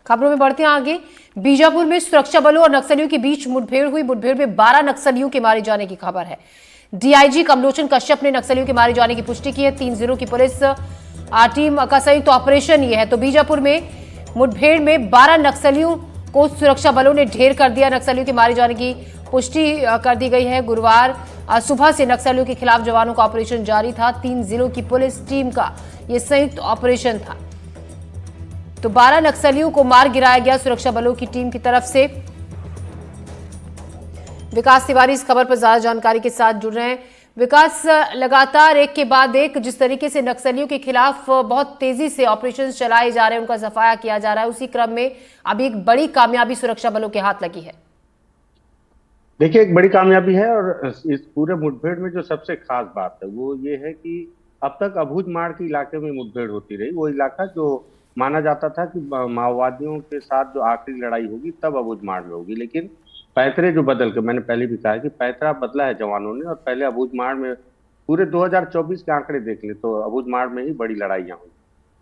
खबरों में बढ़ते हैं आगे। बीजापुर में सुरक्षा बलों और नक्सलियों के बीच मुठभेड़ हुई। मुठभेड़ में 12 नक्सलियों के मारे जाने की खबर है। डीआईजी कमलोचन कश्यप ने नक्सलियों के मारे जाने की पुष्टि की है। 3 जिलों की पुलिस टीम का संयुक्त ऑपरेशन ये है। तो बीजापुर में मुठभेड़ में 12 नक्सलियों को सुरक्षा बलों ने ढेर कर दिया। नक्सलियों के मारे जाने की पुष्टि कर दी गई है। गुरुवार सुबह से नक्सलियों के खिलाफ जवानों का ऑपरेशन जारी था। 3 जिलों की पुलिस टीम का यह संयुक्त ऑपरेशन था। तो 12 नक्सलियों को मार गिराया गया सुरक्षा बलों की टीम की तरफ से। विकास तिवारी इस खबर पर ज्यादा जानकारी के साथ जुड़ रहे हैं। विकास, लगातार एक के बाद एक जिस तरीके से नक्सलियों के खिलाफ बहुत तेजी से ऑपरेशन चलाए जा रहे हैं, उनका सफाया किया जा रहा है, उसी क्रम में अभी एक बड़ी कामयाबी सुरक्षा बलों के हाथ लगी है। देखिए, एक बड़ी कामयाबी है और इस पूरे मुठभेड़ में जो सबसे खास बात है वो ये है कि अब तक अबूझमाड़ के इलाके में मुठभेड़ होती रही। वो इलाका जो माना जाता था कि माओवादियों के साथ जो आखिरी लड़ाई होगी तब अबूझमाड़ में होगी, लेकिन पैतरे जो बदल के, मैंने पहले भी कहा है कि पैतरा बदला है जवानों ने, और पहले अबूझमाड़ में पूरे 2024 के आंकड़े देख ले तो अबूझमाड़ में ही बड़ी लड़ाइयां हुई।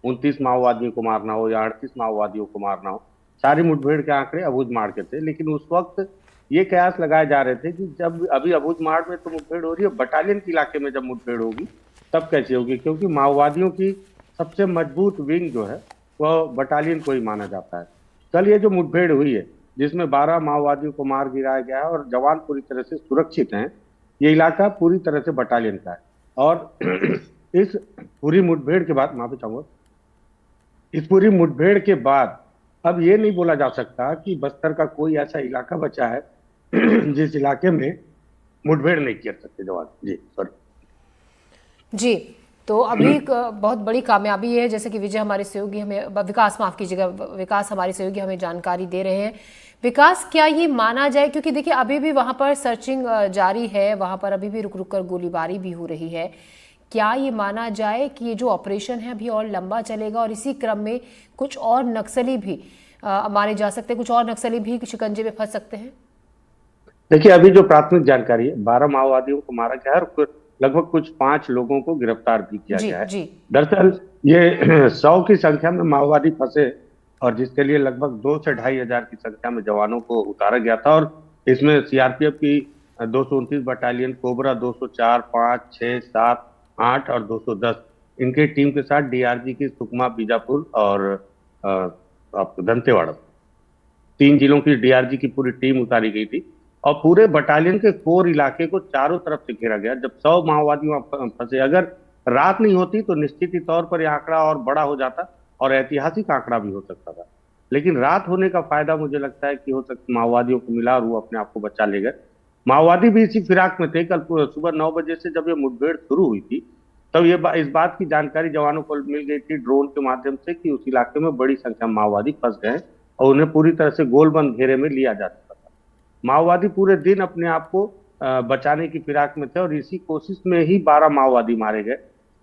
29 माओवादियों को मारना हो या 38 माओवादियों को मारना हो, सारी मुठभेड़ के आंकड़े अबूझमाड़ के थे। लेकिन उस वक्त ये कयास लगाए जा रहे थे कि जब अभी अबूझमाड़ में तो मुठभेड़ हो रही है, बटालियन के इलाके में जब मुठभेड़ होगी तब कैसे होगी, क्योंकि माओवादियों की सबसे मजबूत विंग जो है वह बटालियन को ही माना जाता है। कल ये जो मुठभेड़ हुई है जिसमें 12 माओवादियों को मार गिराया गया है और जवान पूरी तरह से सुरक्षित हैं, ये इलाका पूरी तरह से बटालियन का है। और इस पूरी मुठभेड़ के बाद, माफी चाहूंगा, इस पूरी मुठभेड़ के बाद अब ये नहीं बोला जा सकता कि बस्तर का कोई ऐसा इलाका बचा है जिस इलाके में मुठभेड़ नहीं कर सकते जवान। जी सॉरी। जी, तो अभी एक बहुत बड़ी कामयाबी है, जैसे कि विजय हमारे सहयोगी हमें, विकास माफ कीजिएगा, विकास हमारे सहयोगी हमें जानकारी दे रहे हैं। विकास, क्या ये माना जाए, क्योंकि देखिए अभी भी वहां पर सर्चिंग जारी है, वहां पर अभी भी रुक रुक कर गोलीबारी भी हो रही है, क्या ये माना जाए कि ये जो ऑपरेशन है अभी और लंबा चलेगा और इसी क्रम में कुछ और नक्सली भी मारे जा सकते हैं, कुछ और नक्सली भी शिकंजे में फंस सकते हैं? देखिए, अभी जो प्राथमिक जानकारी है, 12 माओवादियों को मारा गया है और लगभग कुछ 5 लोगों को गिरफ्तार भी किया जी गया है। जी। दरअसल ये 100 की संख्या में माओवादी फंसे और जिसके लिए लगभग 2 से 2,500 की संख्या में जवानों को उतारा गया था। और इसमें सीआरपीएफ की 229 बटालियन, कोबरा 204, 5, 6, 7, 8 और 210 इनके टीम के साथ डीआरजी की सुकमा, बीजापुर और दंतेवाड़ा, 3 जिलों की डीआरजी की पूरी टीम उतारी गई थी। और पूरे बटालियन के कोर इलाके को चारों तरफ से घेरा गया। जब 100 माओवादी वहां फंसे, अगर रात नहीं होती तो निश्चित ही तौर पर यह आंकड़ा और बड़ा हो जाता और ऐतिहासिक आंकड़ा भी हो सकता था। लेकिन रात होने का फायदा मुझे लगता है कि हो सकता माओवादियों को मिला और वो अपने आप को बचा ले गए। माओवादी भी इसी फिराक में थे। कल सुबह 9 बजे से जब ये मुठभेड़ शुरू हुई थी तब ये इस बात की जानकारी जवानों को मिल गई थी ड्रोन के माध्यम से कि उस इलाके में बड़ी संख्या में माओवादी फंस गए और उन्हें पूरी तरह से गोलबंद घेरे में लिया जा चुका था। माओवादी पूरे दिन अपने आप को बचाने की फिराक में थे और इसी कोशिश में ही 12 माओवादी मारे गए।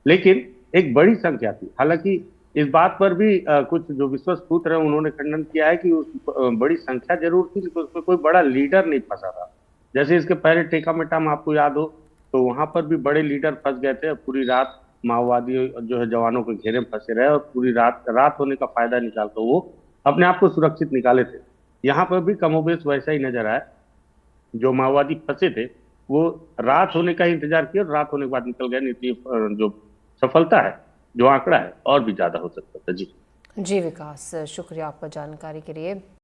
लेकिन एक बड़ी संख्या थी, हालांकि इस बात पर भी कुछ जो विश्वस्त सूत्र है उन्होंने खंडन किया है कि उस बड़ी संख्या जरूर थी लेकिन उसमें कोई बड़ा लीडर नहीं फंसा था। जैसे इसके पहले टेकामेटा में आपको याद हो तो वहां पर भी बड़े लीडर फंस गए थे। पूरी रात माओवादी जो है जवानों के घेरे में फंसे रहे और पूरी रात होने का फायदा निकाल कर वो अपने आप को सुरक्षित निकाले थे। यहाँ पर भी कमोबेश वैसा ही नजर आया। जो माओवादी फंसे थे वो रात होने का इंतजार किया और रात होने के बाद निकल गए। नहीं तो जो सफलता है, जो आंकड़ा है, और भी ज्यादा हो सकता था। जी जी विकास, शुक्रिया आपका जानकारी के लिए।